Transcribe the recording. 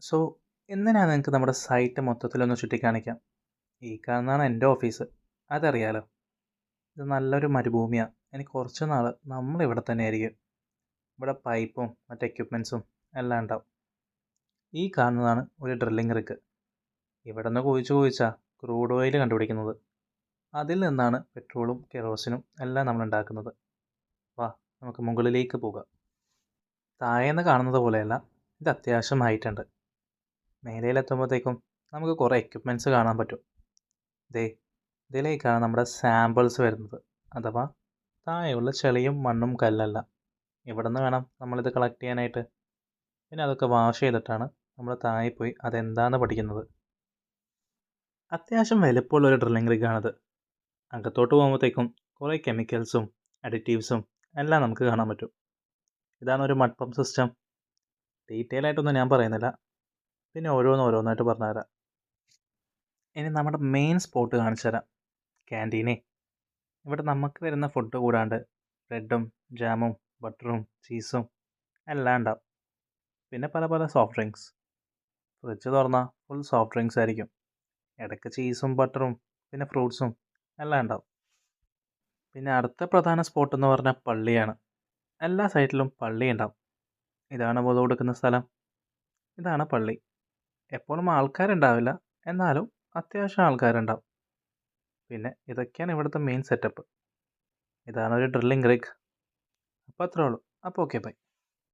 So ഇന്ന് ഞാൻ നിങ്ങൾക്ക് നമ്മുടെ സൈറ്റ് മൊത്തത്തിലൊന്ന് ചുറ്റിക്കാണിക്കാം. ഈ കാണുന്നതാണ് എൻ്റെ ഓഫീസ്. അതറിയാലോ. ഇത് നല്ലൊരു മരുഭൂമിയാണ്. ഇനി കുറച്ച് നാൾ നമ്മളിവിടെ തന്നെ ആയിരിക്കും. ഇവിടെ പൈപ്പും മറ്റ് എക്യുപ്മെൻറ്റ്സും എല്ലാം ഉണ്ടാവും. ഈ കാണുന്നതാണ് ഒരു ഡ്രില്ലിംഗ് റിഗ്. ഇവിടെ നിന്ന് കുഴിച്ചാൽ ക്രൂഡ് ഓയിൽ കണ്ടുപിടിക്കുന്നത്. അതിൽ നിന്നാണ് പെട്രോളും കെറോസിനും എല്ലാം നമ്മൾ ഉണ്ടാക്കുന്നത്. വാ, നമുക്ക് മുകളിലേക്ക് പോകാം. താഴേന്ന് കാണുന്നത് പോലെയല്ല, ഇത് അത്യാവശ്യം ഹൈറ്റ് ഉണ്ട്. മേലയിലെത്തുമ്പോഴത്തേക്കും നമുക്ക് കുറേ എക്യുപ്മെൻറ്റ്സ് കാണാൻ പറ്റും. ഇതിലേക്കാണ് നമ്മുടെ സാമ്പിൾസ് വരുന്നത്. അഥവാ താഴെയുള്ള ചെളിയും മണ്ണും കല്ലല്ല. ഇവിടെ നിന്ന് വേണം നമ്മളിത് കളക്ട് ചെയ്യാനായിട്ട്. പിന്നെ അതൊക്കെ വാഷ് ചെയ്തിട്ടാണ് നമ്മൾ താഴെ പോയി അതെന്താണെന്ന് പഠിക്കുന്നത്. അത്യാവശ്യം വലുപ്പമുള്ളൊരു ഡ്രില്ലിംഗ് റിഗാണിത്. അകത്തോട്ട് പോകുമ്പോഴത്തേക്കും കുറേ കെമിക്കൽസും അഡിറ്റീവ്സും എല്ലാം നമുക്ക് കാണാൻ പറ്റും. ഇതാണ് ഒരു മഡ് പമ്പ് സിസ്റ്റം. ഡീറ്റെയിൽ ആയിട്ടൊന്നും ഞാൻ പറയുന്നില്ല, പിന്നെ ഓരോന്നായിട്ട് പറഞ്ഞുതരാം. ഇനി നമ്മുടെ മെയിൻ സ്പോട്ട് കാണിച്ചു തരാം, ക്യാൻറ്റീനെ. ഇവിടെ നമുക്ക് വരുന്ന ഫുഡ് കൂടാണ്ട് ബ്രെഡും ജാമും ബട്ടറും ചീസും എല്ലാം ഉണ്ടാവും. പിന്നെ പല പല സോഫ്റ്റ് ഡ്രിങ്ക്സ്. ഫ്രിഡ്ജ് തുറന്നാൽ ഫുൾ സോഫ്റ്റ് ഡ്രിങ്ക്സ് ആയിരിക്കും. ഇടയ്ക്ക് ചീസും ബട്ടറും പിന്നെ ഫ്രൂട്ട്സും എല്ലാം ഉണ്ടാവും. പിന്നെ അടുത്ത പ്രധാന സ്പോട്ട് എന്ന് പറഞ്ഞാൽ പള്ളിയാണ്. എല്ലാ സൈറ്റിലും പള്ളി ഉണ്ടാവും. ഇതാണ് വുളു കൊടുക്കുന്ന സ്ഥലം. ഇതാണ് പള്ളി. എപ്പോഴും ആൾക്കാരുണ്ടാവില്ല, എന്നാലും അത്യാവശ്യം ആൾക്കാരുണ്ടാവും. പിന്നെ ഇതൊക്കെയാണ് ഇവിടുത്തെ മെയിൻ സെറ്റപ്പ്. ഇതാണ് ഒരു ഡ്രില്ലിംഗ് റിഗ്. അപ്പോൾ അത്രേ ഉള്ളൂ. അപ്പോൾ ഓക്കെ, ബൈ.